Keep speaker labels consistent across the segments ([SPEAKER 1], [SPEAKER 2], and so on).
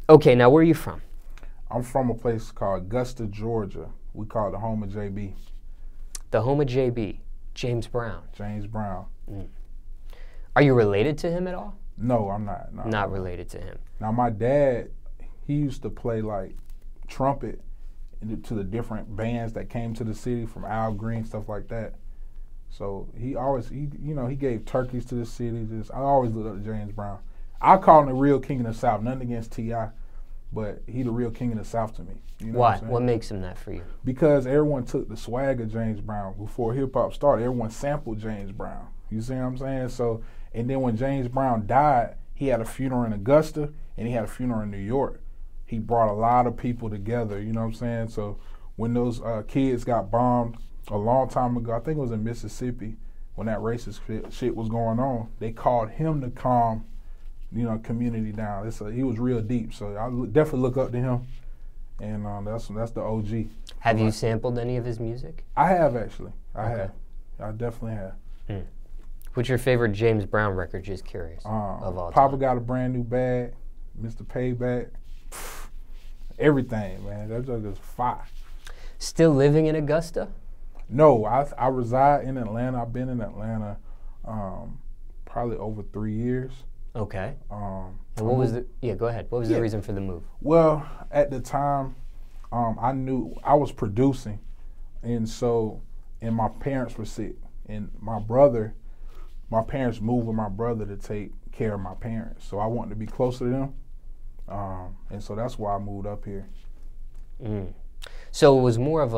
[SPEAKER 1] Okay, now where are you from?
[SPEAKER 2] I'm from a place called Augusta, Georgia. We call it the home of JB.
[SPEAKER 1] The home of JB, James Brown.
[SPEAKER 2] James Brown.
[SPEAKER 1] Mm. Are you related to him at all?
[SPEAKER 2] No, I'm not. No,
[SPEAKER 1] Not related to him.
[SPEAKER 2] Now, my dad, he used to play like trumpet to the different bands that came to the city, from Al Green, stuff like that. So he always, he gave turkeys to the city. I always looked up to James Brown. I call him the real king of the South. Nothing against T.I., but he the real king of the South to me. You know
[SPEAKER 1] Why? What makes him that for you?
[SPEAKER 2] Because everyone took the swag of James Brown. Before hip hop started, everyone sampled James Brown. You see what I'm saying? So, and then when James Brown died, he had a funeral in Augusta and he had a funeral in New York. He brought a lot of people together, you know what I'm saying? So when those kids got bombed a long time ago, I think it was in Mississippi, when that racist shit was going on, they called him to calm, community down. He was real deep, so I definitely look up to him, and that's the OG.
[SPEAKER 1] Have you sampled any of his music?
[SPEAKER 2] I have, actually. I
[SPEAKER 1] Okay.
[SPEAKER 2] have. I definitely have.
[SPEAKER 1] Mm. What's your favorite James Brown record? Just curious. Of all
[SPEAKER 2] Papa
[SPEAKER 1] time.
[SPEAKER 2] Got a Brand New Bag, Mr. Payback, everything, man. That just is fire.
[SPEAKER 1] Still living in Augusta?
[SPEAKER 2] No, I reside in Atlanta. I've been in Atlanta probably over 3 years.
[SPEAKER 1] Okay.
[SPEAKER 2] And
[SPEAKER 1] what was the? Yeah, go ahead. What was the reason for the move?
[SPEAKER 2] Well, at the time, I knew I was producing, and my parents were sick, and my parents moved with my brother to take care of my parents. So I wanted to be closer to them, and so that's why I moved up here.
[SPEAKER 1] Mm. So it was more of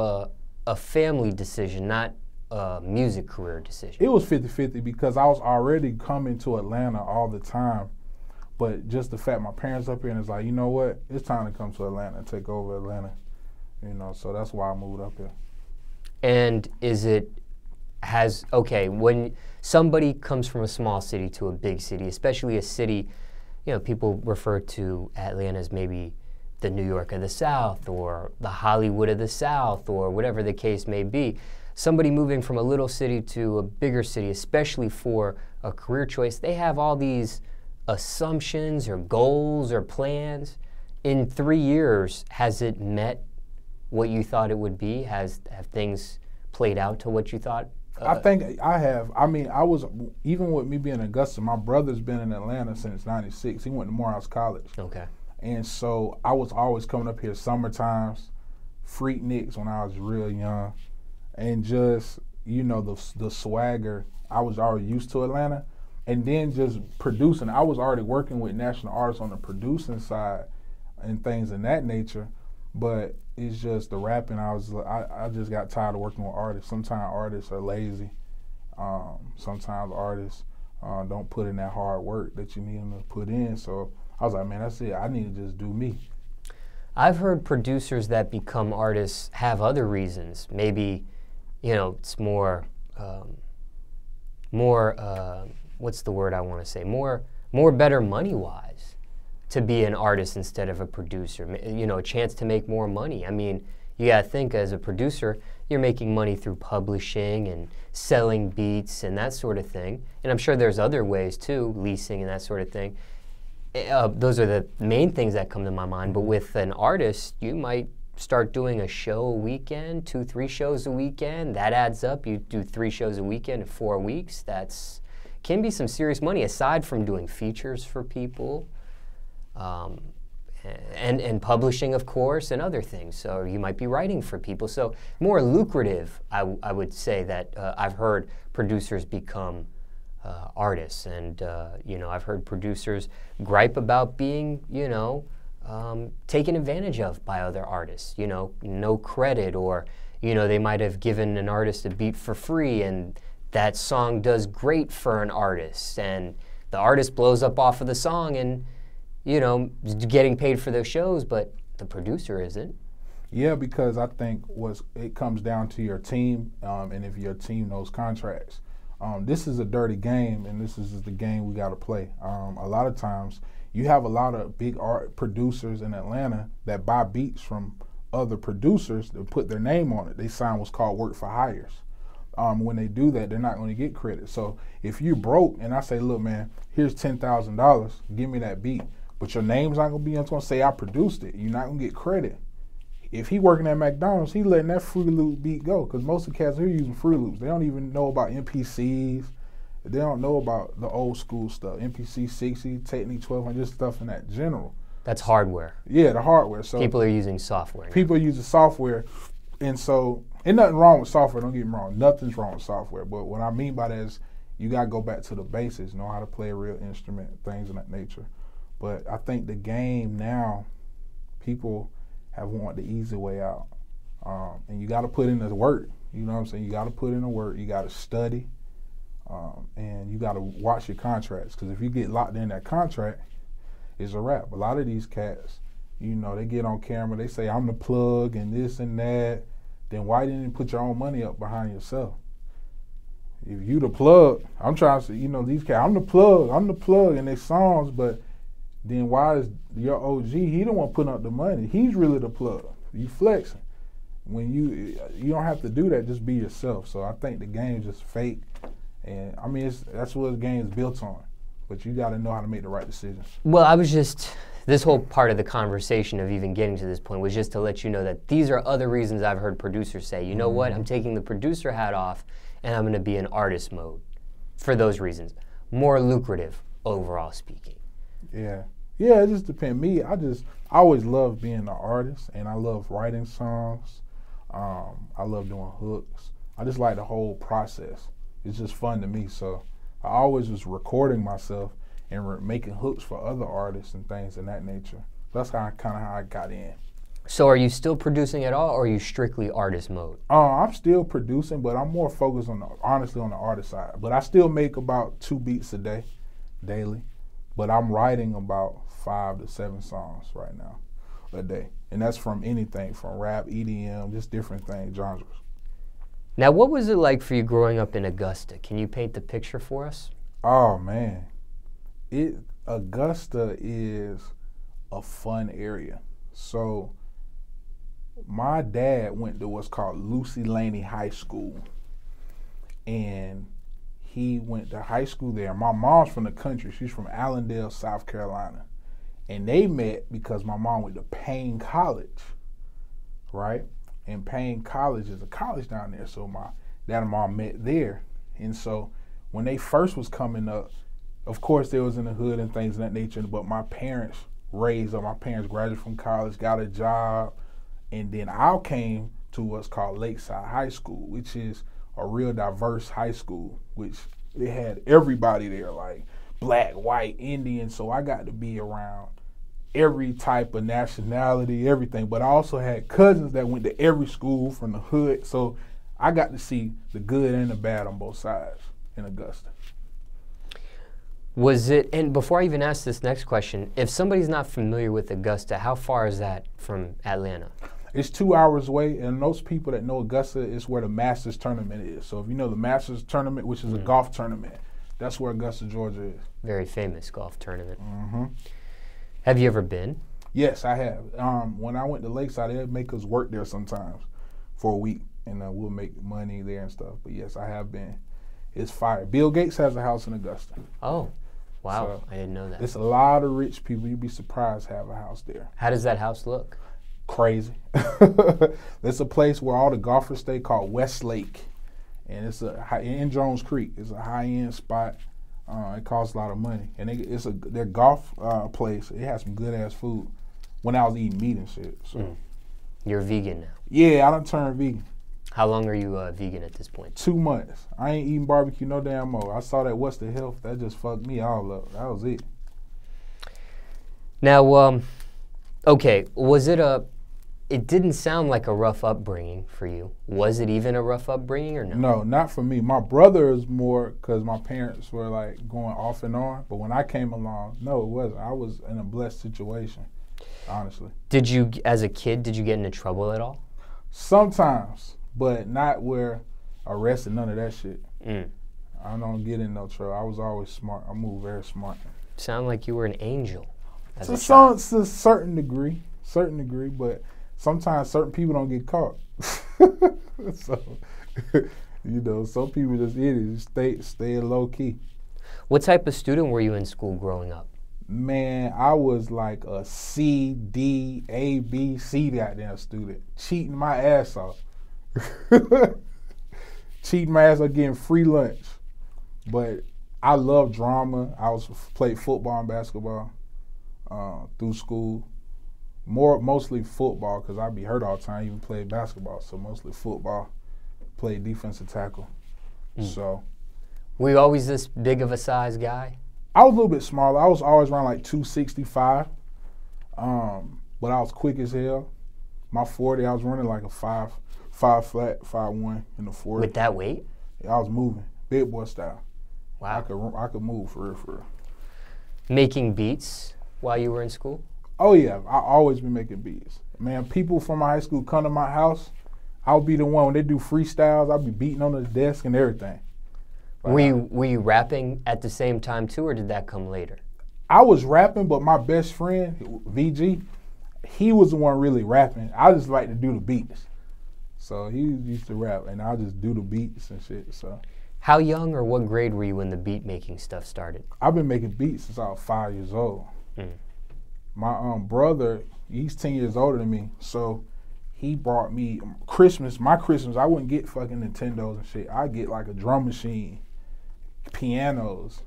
[SPEAKER 1] a family decision, not a music career decision.
[SPEAKER 2] It was 50-50 because I was already coming to Atlanta all the time, but just the fact my parents up here, and it's like, you know what, it's time to come to Atlanta and take over Atlanta, so that's why I moved up here.
[SPEAKER 1] And when somebody comes from a small city to a big city, especially a city, people refer to Atlanta as maybe the New York of the South or the Hollywood of the South or whatever the case may be. Somebody moving from a little city to a bigger city, especially for a career choice, they have all these assumptions or goals or plans. In 3 years, has it met what you thought it would be? Have things played out to what you thought?
[SPEAKER 2] I think I have. I mean, even with me being in Augusta, my brother's been in Atlanta since '96. He went to Morehouse College.
[SPEAKER 1] Okay.
[SPEAKER 2] And so I was always coming up here summer times, Freakniks when I was real young, and just, the swagger. I was already used to Atlanta. And then just producing. I was already working with national artists on the producing side and things in that nature, but it's just the rapping. I just got tired of working with artists. Sometimes artists are lazy. Sometimes artists don't put in that hard work that you need them to put in. So I was like, man, that's it. I need to just do me.
[SPEAKER 1] I've heard producers that become artists have other reasons. Maybe, it's more, what's the word I want to say? More better money-wise to be an artist instead of a producer. A chance to make more money. I mean, you got to think as a producer, you're making money through publishing and selling beats and that sort of thing. And I'm sure there's other ways too, leasing and that sort of thing. Those are the main things that come to my mind. But with an artist, you might start doing a show a weekend, 2-3 shows a weekend. That adds up. You do 3 shows a weekend in 4 weeks. Can be some serious money aside from doing features for people, and publishing, of course, and other things. So you might be writing for people. So more lucrative, I would say that I've heard producers become artists, and I've heard producers gripe about being taken advantage of by other artists. No credit, or they might have given an artist a beat for free, and that song does great for an artist, and the artist blows up off of the song, and getting paid for those shows, but the producer isn't.
[SPEAKER 2] Yeah, because I think it comes down to your team, and if your team knows contracts. This is a dirty game, and this is the game we got to play. A lot of times, you have a lot of big art producers in Atlanta that buy beats from other producers that put their name on it. They sign what's called work for hires. When they do that, they're not going to get credit. So if you broke and I say, look, man, here's $10,000, give me that beat. but your name's not gonna be on. It's gonna say I produced it. You're not gonna get credit. If he working at McDonald's, he letting that Fruity Loop beat go, because most of the cats here using Fruity Loops. They don't even know about MPCs. They don't know about the old school stuff, MPC 60, Technic 1200, just stuff in that general.
[SPEAKER 1] That's hardware.
[SPEAKER 2] Yeah, the hardware. So
[SPEAKER 1] people are using software now.
[SPEAKER 2] People are using software, and so ain't nothing wrong with software. Don't get me wrong, nothing's wrong with software. But what I mean by that is you gotta go back to the basics, know how to play a real instrument, things of that nature. But I think the game now, people have wanted the easy way out, and you gotta put in the work. You know what I'm saying? You gotta put in the work. You gotta study. And you got to watch your contracts, because if you get locked in that contract, it's a wrap. A lot of these cats, you know, they get on camera, they say, I'm the plug and this and that. Then why didn't you put your own money up behind yourself? If you the plug, I'm trying to say, you know, these cats, I'm the plug in their songs, but then why is your OG, he the one putting up the money. He's really the plug. You flexing. When you don't have to do that, just be yourself. So I think the game's just fake. And I mean, that's what the game is built on. But you got to know how to make the right decisions.
[SPEAKER 1] Well, this whole part of the conversation of even getting to this point was just to let you know that these are other reasons I've heard producers say, you know what, I'm taking the producer hat off and I'm going to be in artist mode for those reasons. More lucrative, overall speaking.
[SPEAKER 2] Yeah. Yeah, it just depends. Me, I always love being an artist, and I love writing songs. I love doing hooks. I just like the whole process. It's just fun to me, so I always was recording myself and making hooks for other artists and things of that nature. That's kind of how I got in.
[SPEAKER 1] So are you still producing at all, or are you strictly artist mode?
[SPEAKER 2] I'm still producing, but I'm more focused honestly on the artist side. But I still make about 2 beats a day, daily. But I'm writing about 5 to 7 songs right now a day. And that's from anything, from rap, EDM, just different things, genres.
[SPEAKER 1] Now, what was it like for you growing up in Augusta? Can you paint the picture for us?
[SPEAKER 2] Oh, man. Augusta is a fun area. So my dad went to what's called Lucy Laney High School. And he went to high school there. My mom's from the country. She's from Allendale, South Carolina. And they met because my mom went to Payne College, right? And Payne College is a college down there. So my dad and mom met there. And so when they first was coming up, of course they was in the hood and things of that nature, but my parents raised up. My parents graduated from college, got a job, and then I came to what's called Lakeside High School, which is a real diverse high school, which it had everybody there, like black, white, Indian. So I got to be around every type of nationality, everything. But I also had cousins that went to every school from the hood. So I got to see the good and the bad on both sides in Augusta.
[SPEAKER 1] Was it, and before I even ask this next question, if somebody's not familiar with Augusta, how far is that from Atlanta?
[SPEAKER 2] It's 2 hours away, and those people that know Augusta is where the Masters tournament is. So if you know the Masters tournament, which is a golf tournament, that's where Augusta, Georgia is. Very
[SPEAKER 1] famous golf tournament. Have you ever been?
[SPEAKER 2] Yes, I have. When I went to Lakeside, they'd make us work there sometimes for a week, and we'll make money there and stuff. But yes, I have been. It's fire. Bill Gates has a house in Augusta.
[SPEAKER 1] Oh, wow. So I didn't know that.
[SPEAKER 2] It's a lot of rich people. You'd be surprised have a house there.
[SPEAKER 1] How does that house look?
[SPEAKER 2] Crazy. It's a place where all the golfers stay called Westlake. And it's in Jones Creek. It's a high-end spot. It costs a lot of money. And their golf place, it has some good-ass food when I was eating meat and shit. So.
[SPEAKER 1] You're vegan now?
[SPEAKER 2] Yeah, I done turned vegan.
[SPEAKER 1] How long are you vegan at this point?
[SPEAKER 2] 2 months. I ain't eating barbecue no damn more. I saw that What's the Health. That just fucked me all up. That was it.
[SPEAKER 1] Now, okay, was it it didn't sound like a rough upbringing for you. Was it even a rough upbringing or no?
[SPEAKER 2] No, not for me. My brother is more because my parents were like going off and on. But when I came along, no, it wasn't. I was in a blessed situation, honestly.
[SPEAKER 1] Did you, as a kid, did you get into trouble at all?
[SPEAKER 2] Sometimes, but not where arrested, none of that shit. I don't get in no trouble. I was always smart. I moved very smart.
[SPEAKER 1] Sound like you were an angel.
[SPEAKER 2] To a certain degree, but sometimes certain people don't get caught. So, you know, some people just idiots, stay low key.
[SPEAKER 1] What type of student were you in school growing up?
[SPEAKER 2] Man, I was like a C, D, A, B, C goddamn student. Cheating my ass off. Cheating my ass off, getting free lunch. But I love drama. Played football and basketball through school. Mostly football, because I be hurt all the time. Even played basketball, so mostly football. Played defensive tackle. So.
[SPEAKER 1] Were you always this big of a size guy?
[SPEAKER 2] I was a little bit smaller. I was always around like 265. But I was quick as hell. My 40, I was running like a 5 flat, 5'1" in the 40.
[SPEAKER 1] With that weight?
[SPEAKER 2] Yeah, I was moving, big boy style.
[SPEAKER 1] Wow.
[SPEAKER 2] I could move for real.
[SPEAKER 1] Making beats while you were in school?
[SPEAKER 2] Oh yeah, I always been making beats. Man, people from my high school come to my house, I'll be the one when they do freestyles. I'll be beating on the desk and everything.
[SPEAKER 1] Were you rapping at the same time too, or did that come later?
[SPEAKER 2] I was rapping, but my best friend, VG, he was the one really rapping. I just like to do the beats. So he used to rap, and I just do the beats and shit. So.
[SPEAKER 1] How young or what grade were you when the beat making stuff started?
[SPEAKER 2] I've been making beats since I was 5 years old. My brother, he's 10 years older than me, so he brought me my Christmas, I wouldn't get fucking Nintendos and shit. I'd get like a drum machine, pianos,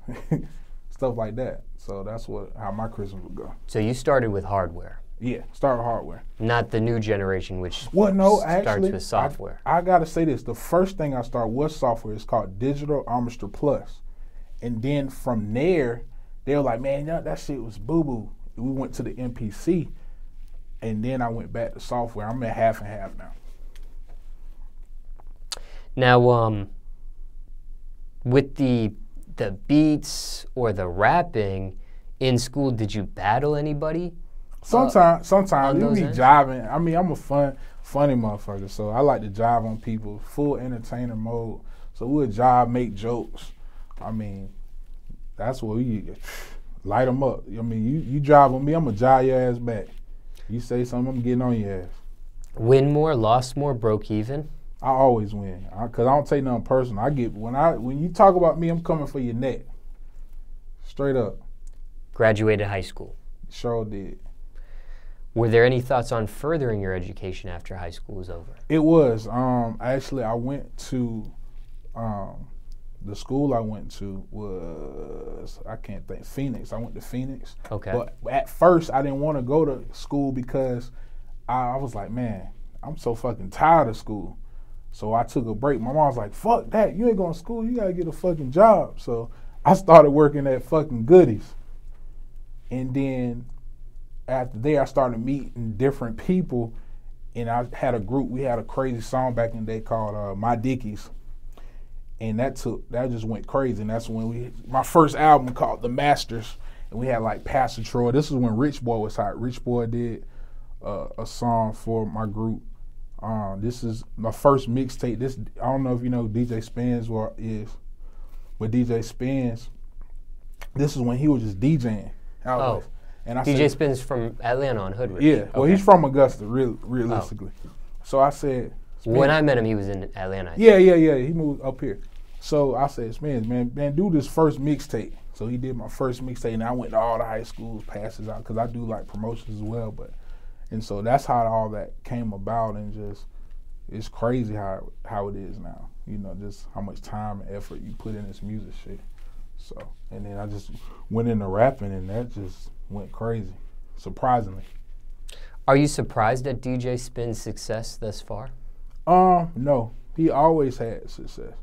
[SPEAKER 2] stuff like that. So that's how my Christmas would go.
[SPEAKER 1] So you started with hardware?
[SPEAKER 2] Yeah, start with hardware.
[SPEAKER 1] Not the new generation, which
[SPEAKER 2] starts
[SPEAKER 1] with software.
[SPEAKER 2] I gotta say this, the first thing I started was software. It's called Digital Armistry Plus. And then from there, they were like, man, that shit was boo-boo. We went to the MPC, and then I went back to software. I'm at half and half now.
[SPEAKER 1] Now, with the beats or the rapping in school, did you battle anybody?
[SPEAKER 2] Sometimes you be
[SPEAKER 1] ends?
[SPEAKER 2] jiving. I mean, I'm a funny motherfucker, so I like to jive on people, full entertainer mode. So we'll jive, make jokes. I mean, that's what we light them up. I mean, you jive on me, I'm gonna jive your ass back. You say something, I'm getting on your ass.
[SPEAKER 1] Win more, lost more, broke even?
[SPEAKER 2] I always win, cause I don't take nothing personal. When you talk about me, I'm coming for your neck, straight up.
[SPEAKER 1] Graduated high school?
[SPEAKER 2] Sure did.
[SPEAKER 1] Were there any thoughts on furthering your education after high school was over?
[SPEAKER 2] It was. Actually, I went to the school I went to was, I can't think, Phoenix. I went to Phoenix.
[SPEAKER 1] Okay.
[SPEAKER 2] But at first, I didn't want to go to school because I was like, man, I'm so fucking tired of school. So I took a break. My mom was like, fuck that. You ain't going to school. You got to get a fucking job. So I started working at fucking Goodies. And then after there, I started meeting different people. And I had a group. We had a crazy song back in the day called My Dickies. And that just went crazy. And that's when my first album called The Masters. And we had like Pastor Troy. This is when Rich Boy was hot. Rich Boy did a song for my group. This is my first mixtape. I don't know if you know who DJ Smallz is, but DJ Smallz, this is when he was just DJing. And I
[SPEAKER 1] DJ Smallz from Atlanta on Hood.
[SPEAKER 2] Yeah, well, he's from Augusta, realistically. So I said,
[SPEAKER 1] when I met him, he was in Atlanta.
[SPEAKER 2] Yeah. He moved up here. So I said, Smallz, man, do this first mixtape. So he did my first mixtape, and I went to all the high schools, passes out, because I do like promotions as well. And so that's how all that came about, and just it's crazy how it is now. You know, just how much time and effort you put in this music shit. So, and then I just went into rapping, and that just went crazy, surprisingly.
[SPEAKER 1] Are you surprised at DJ Spin's success thus far?
[SPEAKER 2] No. He always had success.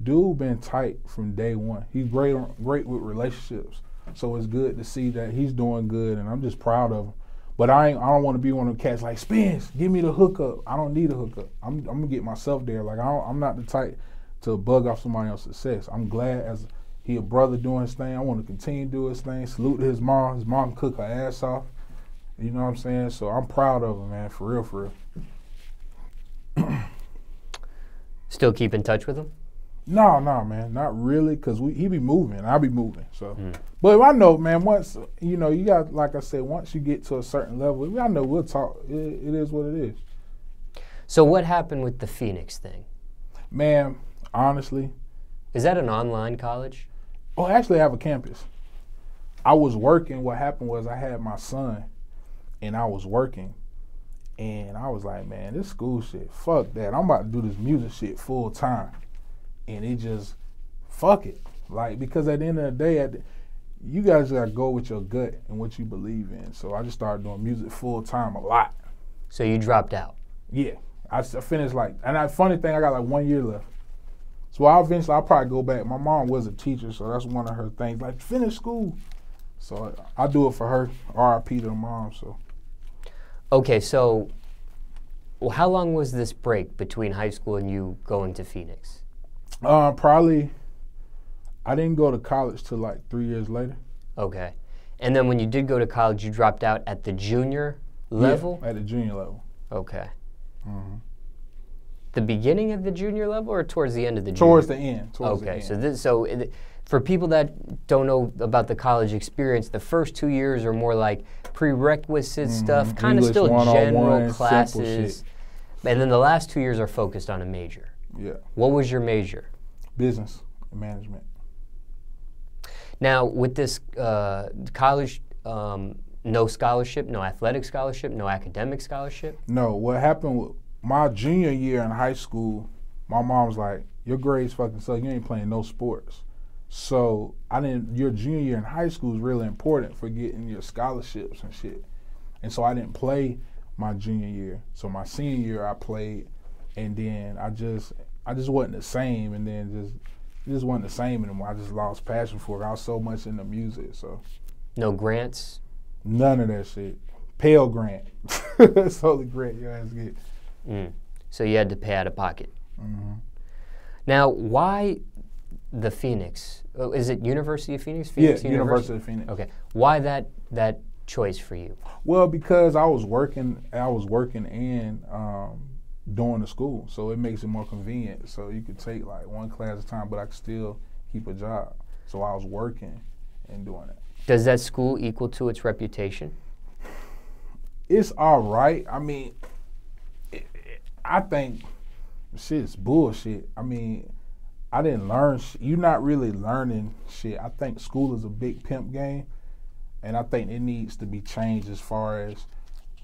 [SPEAKER 2] Dude been tight from day one. He's great with relationships. So it's good to see that he's doing good, and I'm just proud of him. But I don't want to be one of the cats like, Spins, give me the hookup. I don't need a hookup. I'm gonna get myself there. Like I'm not the type to bug off somebody else's success. I'm glad as he a brother doing his thing. I want to continue to do his thing. Salute to his mom. His mom cook her ass off. You know what I'm saying? So I'm proud of him, man. For real.
[SPEAKER 1] Still keep in touch with him?
[SPEAKER 2] No, man, not really, because he be moving, I be moving, so. But I know, man, once, you know, you got, like I said, once you get to a certain level, I know we'll talk. It is what it is.
[SPEAKER 1] So what happened with the Phoenix thing?
[SPEAKER 2] Man, honestly.
[SPEAKER 1] Is that an online college?
[SPEAKER 2] Oh, actually I have a campus. I was working. What happened was I had my son, and I was working, and I was like, man, this school shit, fuck that. I'm about to do this music shit full time, and it just, fuck it. Like, because at the end of the day, you guys gotta go with your gut and what you believe in. So I just started doing music full time a lot.
[SPEAKER 1] So you dropped out?
[SPEAKER 2] Yeah, I finished funny thing, I got like 1 year left. So I'll probably go back. My mom was a teacher, so that's one of her things, like finish school. So I do it for her, RIP to the mom, so.
[SPEAKER 1] Okay, so how long was this break between high school and you going to Phoenix?
[SPEAKER 2] Probably, I didn't go to college till like 3 years later.
[SPEAKER 1] Okay. And then when you did go to college, you dropped out at the junior level?
[SPEAKER 2] Yeah, at the junior level.
[SPEAKER 1] Okay.
[SPEAKER 2] Mm-hmm.
[SPEAKER 1] The beginning of the junior level or towards the end of the junior?
[SPEAKER 2] Towards the end.
[SPEAKER 1] Okay, for people that don't know about the college experience, the first 2 years are more like prerequisite stuff, kind of still general classes. And then the last 2 years are focused on a major.
[SPEAKER 2] Yeah.
[SPEAKER 1] What was your major?
[SPEAKER 2] Business and management.
[SPEAKER 1] Now, with this college, no scholarship, no athletic scholarship, no academic scholarship?
[SPEAKER 2] No, what happened with my junior year in high school, my mom was like, your grades fucking suck, you ain't playing no sports. So your junior year in high school is really important for getting your scholarships and shit. And so I didn't play my junior year. So my senior year I played, and then I just wasn't the same, and then it just wasn't the same anymore. I just lost passion for it. I was so much into music, so.
[SPEAKER 1] No grants?
[SPEAKER 2] None of that shit. Pell Grant. That's the only grant your ass get.
[SPEAKER 1] So you had to pay out of pocket.
[SPEAKER 2] Mm-hmm.
[SPEAKER 1] Now, why the Phoenix? Is it University of Phoenix?
[SPEAKER 2] Phoenix University of Phoenix.
[SPEAKER 1] Okay. Why that choice for you?
[SPEAKER 2] Well, because I was working and doing the school, so it makes it more convenient. So you could take like one class at a time, but I could still keep a job. So I was working and doing it.
[SPEAKER 1] Does that school equal to its reputation?
[SPEAKER 2] It's all right. I mean, I think shit's bullshit. I mean, I didn't learn. You're not really learning shit. I think school is a big pimp game, and I think it needs to be changed as far as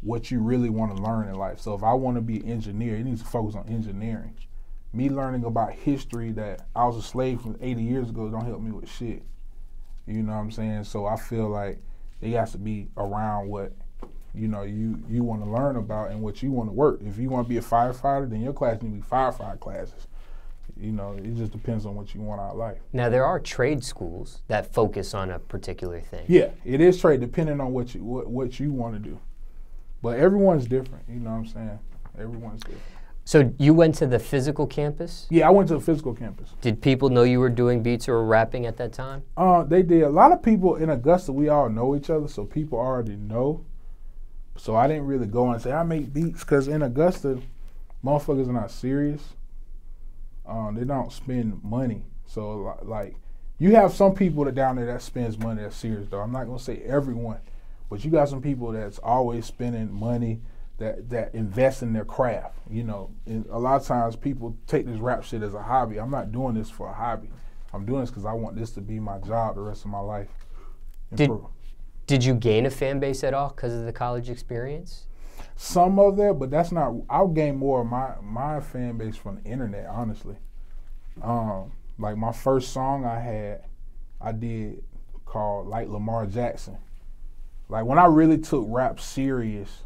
[SPEAKER 2] what you really want to learn in life. So if I want to be an engineer, it needs to focus on engineering. Me learning about history that I was a slave from 80 years ago don't help me with shit. You know what I'm saying? So I feel like it has to be around what you want to learn about and what you want to work. If you want to be a firefighter, then your class need to be firefighter classes. You know, it just depends on what you want out of life.
[SPEAKER 1] Now, there are trade schools that focus on a particular thing.
[SPEAKER 2] Yeah, it is trade depending on what you want to do. But everyone's different, you know what I'm saying? Everyone's different.
[SPEAKER 1] So you went to the physical campus?
[SPEAKER 2] Yeah, I went to the physical campus.
[SPEAKER 1] Did people know you were doing beats or rapping at that time?
[SPEAKER 2] They did. A lot of people in Augusta, we all know each other, so people already know. So I didn't really go and say, I make beats, because in Augusta, motherfuckers are not serious. They don't spend money. So, like, you have some people that down there that spends money that's serious, though. I'm not going to say everyone, but you got some people that's always spending money that invest in their craft, you know. And a lot of times people take this rap shit as a hobby. I'm not doing this for a hobby. I'm doing this because I want this to be my job the rest of my life.
[SPEAKER 1] Did you gain a fan base at all because of the college experience?
[SPEAKER 2] Some of that, but that's not. I'll gain more of my fan base from the internet, honestly. Like my first song I did called Like Lamar Jackson. Like when I really took rap serious,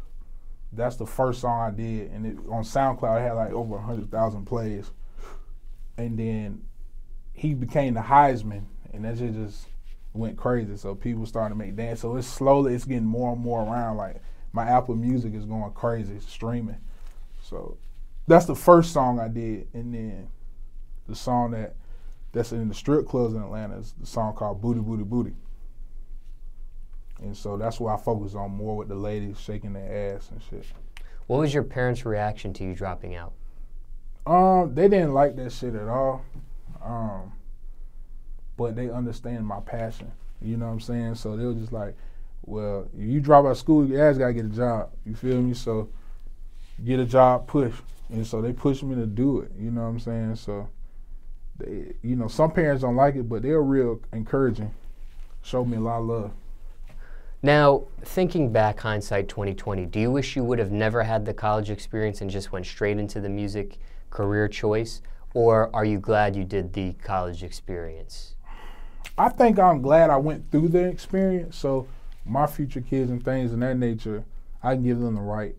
[SPEAKER 2] that's the first song I did, and on SoundCloud it had like over 100,000 plays. And then he became the Heisman, and that shit just went crazy. So people started to make dance. So it's getting more and more around. Like my Apple Music is going crazy, it's streaming. So that's the first song I did, and then the song that's in the strip clubs in Atlanta is the song called Booty Booty Booty. And so that's what I focus on more, with the ladies shaking their ass and shit.
[SPEAKER 1] What was your parents' reaction to you dropping out?
[SPEAKER 2] They didn't like that shit at all. But they understand my passion. You know what I'm saying? So they were just like, well, you drop out of school, your ass gotta get a job. You feel me? So get a job, push. And so they pushed me to do it. You know what I'm saying? So they, some parents don't like it, but they're real encouraging. Showed me a lot of love.
[SPEAKER 1] Now, thinking back, hindsight 2020, do you wish you would have never had the college experience and just went straight into the music career choice? Or are you glad you did the college experience?
[SPEAKER 2] I think I'm glad I went through the experience, so my future kids and things of that nature, I can give them the right,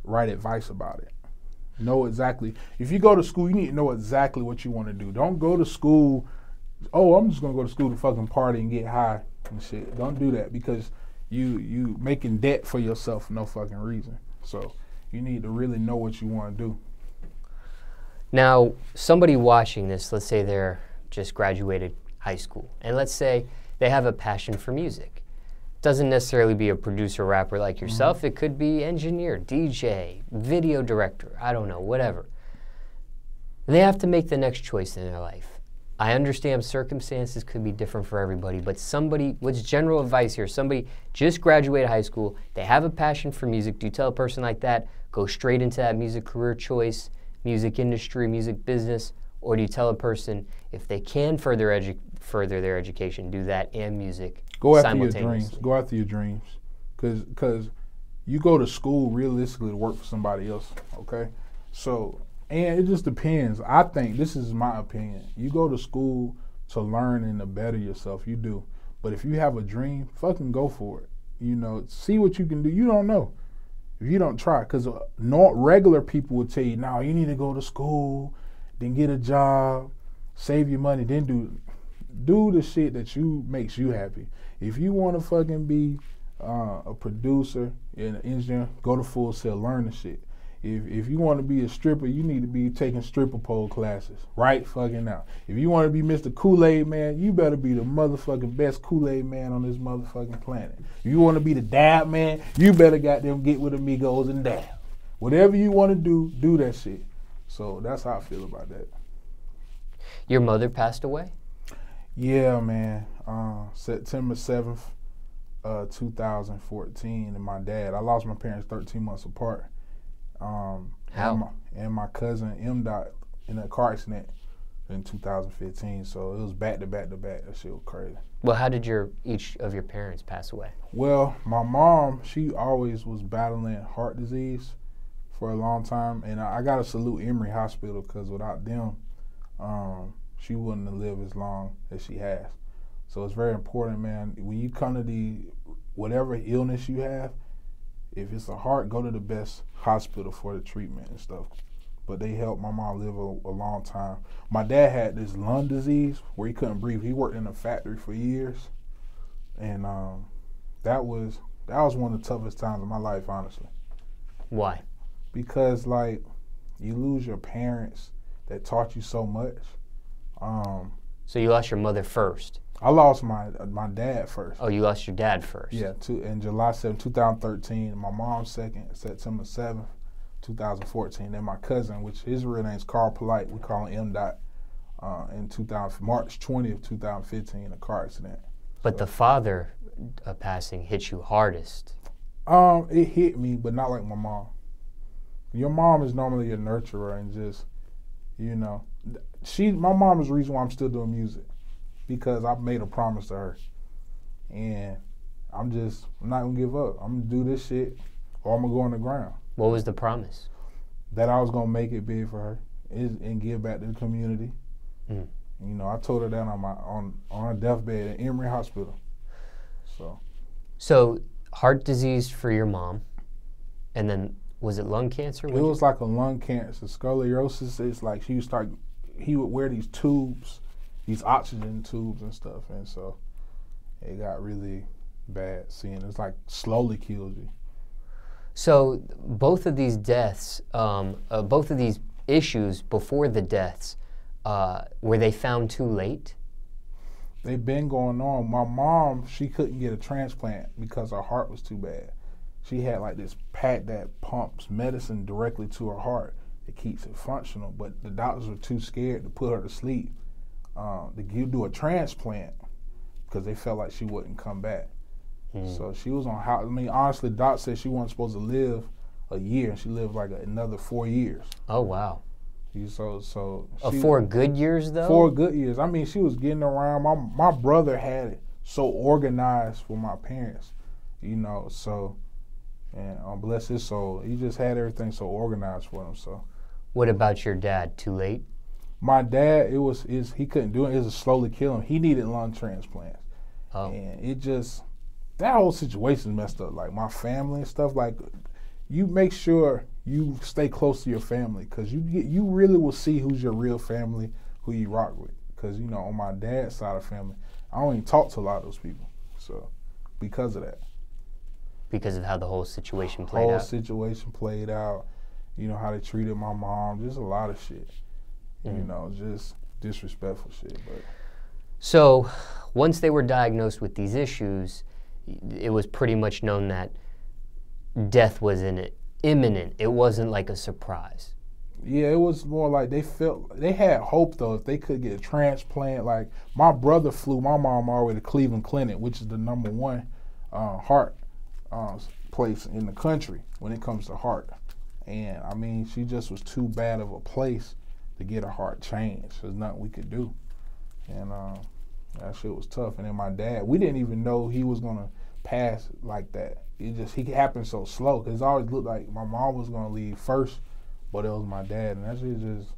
[SPEAKER 2] right advice about it. Know exactly. If you go to school, you need to know exactly what you want to do. Don't go to school, oh, I'm just going to go to school to fucking party and get high and shit. Don't do that because you making debt for yourself for no fucking reason. So you need to really know what you want to do.
[SPEAKER 1] Now, somebody watching this, let's say they're just graduated high school, and let's say they have a passion for music. Doesn't necessarily be a producer, rapper like yourself. It could be engineer, DJ, video director, I don't know, whatever. They have to make the next choice in their life. I understand circumstances could be different for everybody, but what's general advice here? Somebody just graduated high school, they have a passion for music. Do you tell a person like that, go straight into that music career choice, music industry, music business, or do you tell a person if they can further their education, do that and music simultaneously?
[SPEAKER 2] Your dreams. Go after your dreams, because you go to school realistically to work for somebody else. Okay, so. And it just depends. I think, this is my opinion, you go to school to learn and to better yourself, you do. But if you have a dream, fucking go for it. See what you can do. You don't know if you don't try. Because regular people would tell you, no, you need to go to school, then get a job, save your money, then do the shit that makes you happy. If you want to fucking be a producer and an engineer, go to Full Sail, learn the shit. If you want to be a stripper, you need to be taking stripper pole classes right fucking now. If you want to be Mr. Kool-Aid Man, you better be the motherfucking best Kool-Aid Man on this motherfucking planet. If you want to be the dab man, you better goddamn get with Amigos and dab. Whatever you want to do that shit. So that's how I feel about that.
[SPEAKER 1] Your mother passed away?
[SPEAKER 2] Yeah, man. September 7th, 2014, and my dad. I lost my parents 13 months apart.
[SPEAKER 1] How?
[SPEAKER 2] And my cousin M. in a car accident in 2015. So it was back to back to back. That shit was crazy.
[SPEAKER 1] Well, how did each of your parents pass away?
[SPEAKER 2] Well, my mom, she always was battling heart disease for a long time, and I got to salute Emory Hospital because without them, she wouldn't have lived as long as she has. So it's very important, man. When you come to whatever illness you have, if it's a heart, go to the best hospital for the treatment and stuff. But they helped my mom live a long time. My dad had this lung disease where he couldn't breathe. He worked in a factory for years. And that was one of the toughest times of my life, honestly.
[SPEAKER 1] Why?
[SPEAKER 2] Because, like, you lose your parents that taught you so much.
[SPEAKER 1] So you lost your mother first?
[SPEAKER 2] I lost my dad first.
[SPEAKER 1] Oh, you lost your dad first?
[SPEAKER 2] Yeah, in July 7, 2013. My mom second, September 7th, 2014. Then my cousin, which his real name is Carl Polite, we call him M. In March 20th, 2015, a car accident.
[SPEAKER 1] But the father passing hit you hardest?
[SPEAKER 2] It hit me, but not like my mom. Your mom is normally a nurturer and just, my mom is the reason why I'm still doing music. Because I made a promise to her. And I'm not going to give up. I'm going to do this shit or I'm going to go on the ground.
[SPEAKER 1] What was the promise?
[SPEAKER 2] That I was going to make it big for her and give back to the community. Mm. I told her that on her deathbed at Emory Hospital. So
[SPEAKER 1] heart disease for your mom, and then was it lung cancer?
[SPEAKER 2] It was like a lung cancer. Scoliosis is like he would wear these tubes, these oxygen tubes and stuff, and so it got really bad. It's like slowly kills you.
[SPEAKER 1] So both of these deaths, both of these issues before the deaths, were they found too late?
[SPEAKER 2] They've been going on. My mom, she couldn't get a transplant because her heart was too bad. She had like this pad that pumps medicine directly to her heart. It keeps it functional, but the doctors were too scared to put her to sleep to do a transplant because they felt like she wouldn't come back. So she was on house. I mean, honestly, doc said she wasn't supposed to live a year, and she lived like another 4 years.
[SPEAKER 1] Oh, wow.
[SPEAKER 2] So
[SPEAKER 1] 4 good years, though?
[SPEAKER 2] 4 good years. I mean, she was getting around. My brother had it so organized for my parents, you know. So, and bless his soul, he just had everything so organized for him. So,
[SPEAKER 1] What about your dad? Too late?
[SPEAKER 2] my dad, he couldn't do it. It was slowly killing him. He needed lung transplants, and it just that whole situation messed up. Like my family and stuff. Like you make sure you stay close to your family because you really will see who's your real family, who you rock with. Because, you know, on my dad's side of the family, I don't even talk to a lot of those people. So, because of that.
[SPEAKER 1] Because of how the whole situation played out?
[SPEAKER 2] Whole situation played out. You know, how they treated my mom. Just a lot of shit. You know, just disrespectful shit. But
[SPEAKER 1] So, once they were diagnosed with these issues, it was pretty much known that death was imminent. It wasn't like a surprise.
[SPEAKER 2] Yeah, it was more like they had hope though if they could get a transplant. Like my brother flew my mom all the way to Cleveland Clinic, which is the #1 heart place in the country when it comes to heart. And I mean, she just was too bad of a place to get her heart changed. There's nothing we could do, and that shit was tough. And then my dad, we didn't even know he was gonna pass like that. He happened so slow because it always looked like my mom was gonna leave first. But it was my dad, and that shit just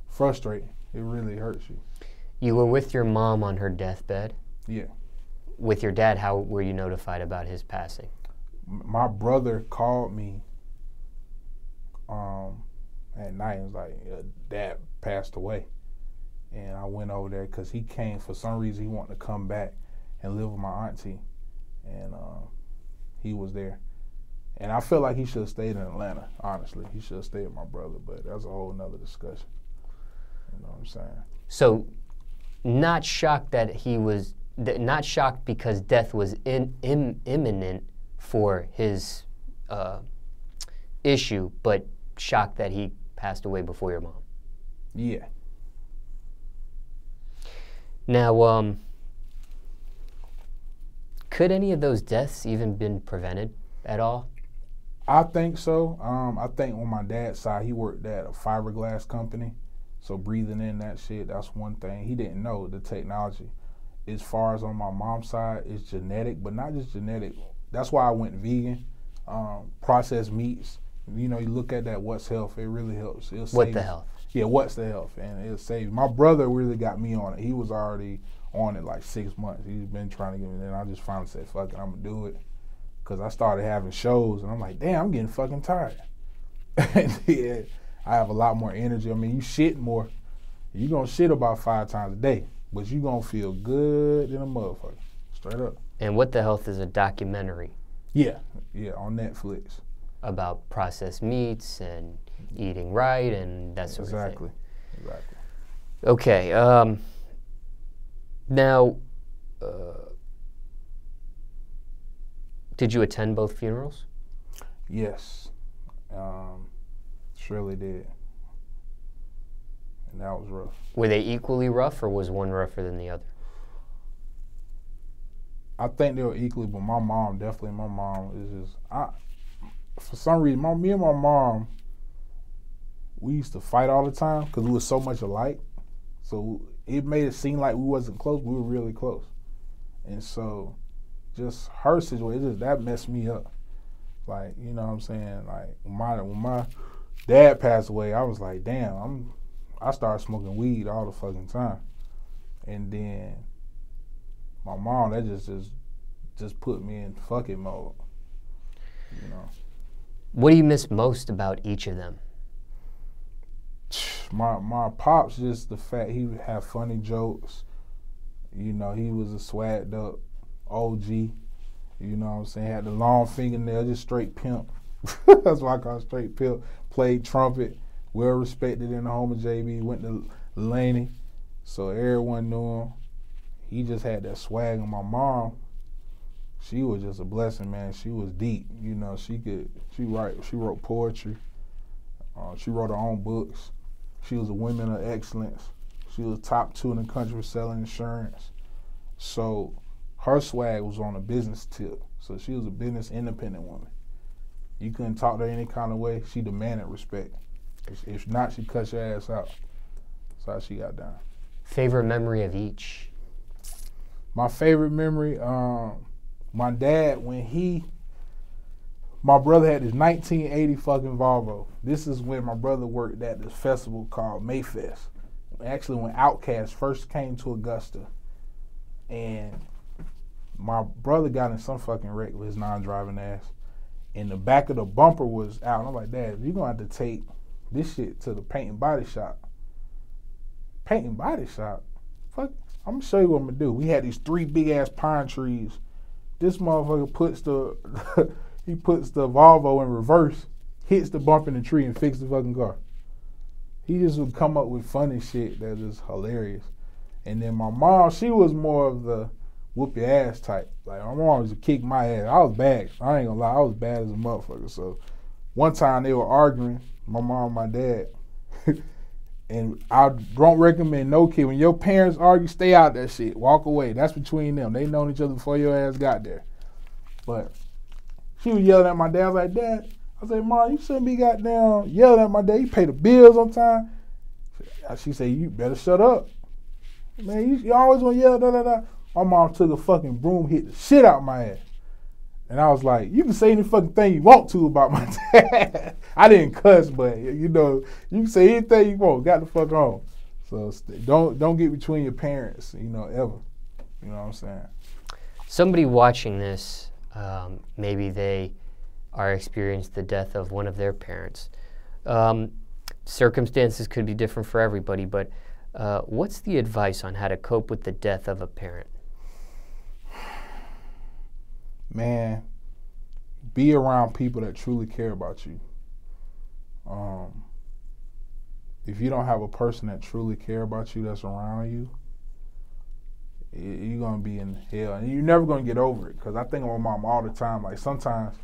[SPEAKER 2] frustrating. It really hurts you.
[SPEAKER 1] You were with your mom on her deathbed?
[SPEAKER 2] Yeah.
[SPEAKER 1] With your dad, how were you notified about his passing?
[SPEAKER 2] My brother called me at night and was like, Dad passed away. And I went over there because he came, for some reason, he wanted to come back and live with my auntie. And he was there. And I feel like he should have stayed in Atlanta, honestly. He should have stayed with my brother, but that's a whole nother discussion. You know what I'm saying?
[SPEAKER 1] So, not shocked not shocked because death was imminent for his issue, but shocked that he passed away before your mom.
[SPEAKER 2] Yeah.
[SPEAKER 1] Now, could any of those deaths even been prevented at all?
[SPEAKER 2] I think so. I think on my dad's side, he worked at a fiberglass company. So breathing in that shit, that's one thing. He didn't know the technology. As far as on my mom's side, it's genetic, but not just genetic. That's why I went vegan. Processed meats. You know, you look at that What's Health, it really helps. It'll
[SPEAKER 1] What the health?
[SPEAKER 2] Yeah, What's the Health, and it'll save. My brother really got me on it. He was already on it like 6 months. He's been trying to get me, and I just finally said, fuck it, I'm gonna do it. Because I started having shows, and I'm like, damn, I'm getting fucking tired. And yeah, I have a lot more energy. I mean, you shit more. You gonna shit about 5 times a day, but you gonna feel good in a motherfucker, straight up.
[SPEAKER 1] And What the Health is a documentary.
[SPEAKER 2] Yeah, on Netflix.
[SPEAKER 1] About processed meats and eating right and that sort of thing.
[SPEAKER 2] Exactly.
[SPEAKER 1] Okay, now, did you attend both funerals?
[SPEAKER 2] Yes, surely did. And that was rough.
[SPEAKER 1] Were they equally rough, or was one rougher than the other?
[SPEAKER 2] I think they were equally, but my mom is just, for some reason, me and my mom, we used to fight all the time because we were so much alike. So it made it seem like we wasn't close, but we were really close. And so just her situation, that messed me up. Like, you know what I'm saying? Like, when my dad passed away, I was like, damn, I started smoking weed all the fucking time. And then my mom, that just put me in fucking mode, you know.
[SPEAKER 1] What do you miss most about each of them?
[SPEAKER 2] My pops, just the fact he would have funny jokes. You know, he was a swagged up OG. You know what I'm saying? Had the long fingernail, just straight pimp. That's why I call it straight pimp. Played trumpet, well respected in the home of JB. Went to Laney, so everyone knew him. He just had that swag. And my mom, she was just a blessing, man. She was deep. You know, she wrote poetry. She wrote her own books. She was a woman of excellence. She was top 2 in the country for selling insurance. So her swag was on a business tip. So she was a business independent woman. You couldn't talk to her any kind of way. She demanded respect. If not, she'd cut your ass out. That's how she got down.
[SPEAKER 1] Favorite memory of each?
[SPEAKER 2] My favorite memory, my dad, my brother had this 1980 fucking Volvo. This is when my brother worked at this festival called Mayfest. Actually, when Outkast first came to Augusta. And my brother got in some fucking wreck with his non-driving ass. And the back of the bumper was out. And I'm like, Dad, you're going to have to take this shit to the paint and body shop. Paint and body shop? Fuck, I'm going to show you what I'm going to do. We had these 3 big-ass pine trees. This motherfucker puts the he puts the Volvo in reverse, hits the bump in the tree, and fixes the fucking car. He just would come up with funny shit that is hilarious. And then my mom, she was more of the whoop your ass type. Like, my mom was to kick my ass. I was bad. I ain't gonna lie, I was bad as a motherfucker. So one time they were arguing, my mom and my dad. And I don't recommend no kid. When your parents argue, stay out that shit. Walk away. That's between them. They known each other before your ass got there. But she was yelling at my dad. I was like, Dad, I said, Mom, you shouldn't be goddamn yelling at my dad. You pay the bills on time. She said, you better shut up. Man, you always want to yell, da, da, da. My mom took a fucking broom, hit the shit out my ass. And I was like, you can say any fucking thing you want to about my dad. I didn't cuss, but, you know, you can say anything you want. Got the fuck on. So don't get between your parents, you know, ever. You know what I'm saying?
[SPEAKER 1] Somebody watching this, maybe they are experiencing the death of one of their parents. Circumstances could be different for everybody, but what's the advice on how to cope with the death of a parent?
[SPEAKER 2] Man, be around people that truly care about you. If you don't have a person that truly care about you that's around you, you're going to be in hell. And you're never going to get over it. Because I think of my mom all the time. Like, sometimes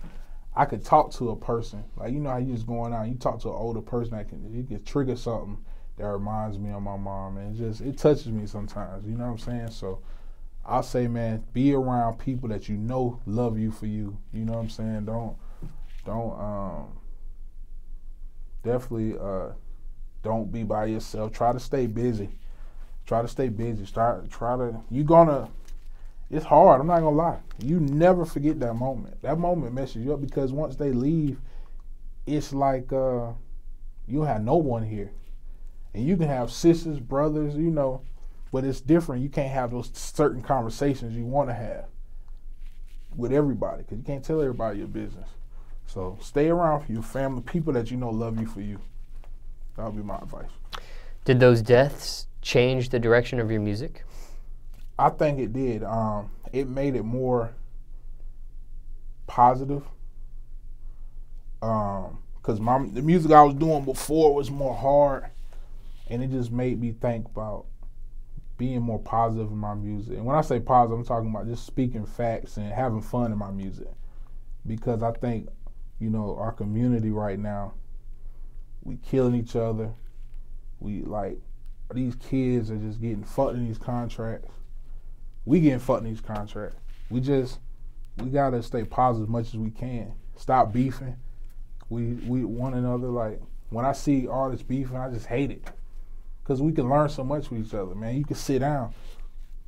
[SPEAKER 2] I could talk to a person. Like, you know how you just going out, you talk to an older person that can trigger something that reminds me of my mom. And it touches me sometimes. You know what I'm saying? So I'll say, man, be around people that you know love you for you. You know what I'm saying? Don't be by yourself. Try to stay busy. It's hard, I'm not gonna lie. You never forget that moment. That moment messes you up because once they leave, it's like you don't have no one here. And you can have sisters, brothers, you know, but it's different. You can't have those certain conversations you want to have with everybody because you can't tell everybody your business. So stay around for your family, people that you know love you for you. That would be my advice.
[SPEAKER 1] Did those deaths change the direction of your music?
[SPEAKER 2] I think it did. It made it more positive. Because the music I was doing before was more hard, and it just made me think about being more positive in my music. And when I say positive, I'm talking about just speaking facts and having fun in my music. Because I think, you know, our community right now, we killing each other. These kids are just getting fucked in these contracts. We getting fucked in these contracts. We gotta stay positive as much as we can. Stop beefing. We one another. Like, when I see artists beefing, I just hate it. Cause we can learn so much with each other, man. You can sit down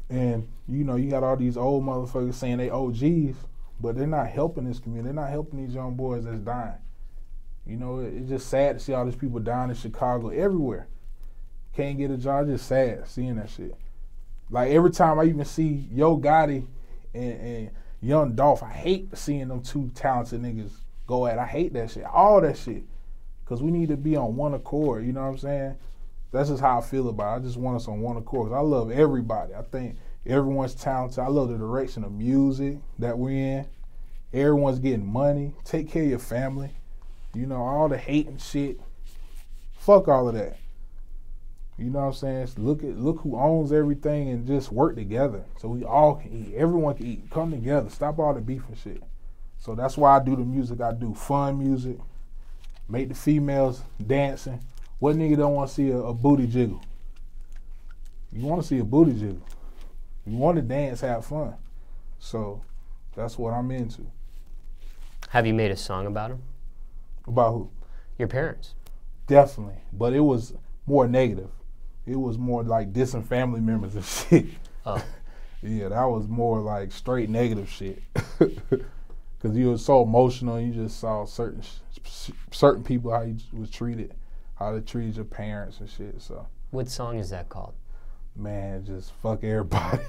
[SPEAKER 2] and, you know, you got all these old motherfuckers saying they OGs, but they're not helping this community. They're not helping these young boys that's dying. You know, it's just sad to see all these people dying in Chicago, everywhere. Can't get a job, just sad seeing that shit. Like, every time I even see Yo Gotti and Young Dolph, I hate seeing them two talented niggas go at it. I hate that shit, all that shit. Because we need to be on one accord, you know what I'm saying? That's just how I feel about it. I just want us on one accord. I love everybody. I think everyone's talented. I love the direction of music that we're in. Everyone's getting money. Take care of your family. You know, all the hate and shit. Fuck all of that. You know what I'm saying? Look who owns everything and just work together so we all can eat. Everyone can eat. Come together. Stop all the beef and shit. So that's why I do the music I do. Fun music. Make the females dancing. What nigga don't want to see a booty jiggle? You want to see a booty jiggle. You want to dance, have fun. So that's what I'm into.
[SPEAKER 1] Have you made a song about them?
[SPEAKER 2] About who?
[SPEAKER 1] Your parents.
[SPEAKER 2] Definitely. But it was more negative. It was more like dissing family members and shit.
[SPEAKER 1] Oh.
[SPEAKER 2] Yeah, that was more like straight negative shit. Because you were so emotional, you just saw certain people how you was treated, how they treated your parents and shit. So.
[SPEAKER 1] What song is that called?
[SPEAKER 2] Man, just fuck everybody.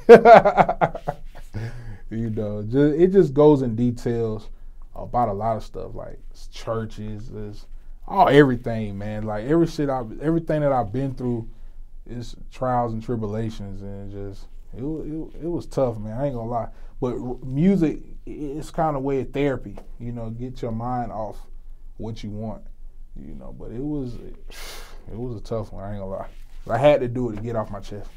[SPEAKER 2] You know, it just goes in details about a lot of stuff, like churches, everything, man. Like everything that I've been through is trials and tribulations, and just it was tough, man. I ain't gonna lie. But music, it's kind of way of therapy, you know, get your mind off what you want, you know. But it was a tough one. I ain't gonna lie. I had to do it to get off my chest.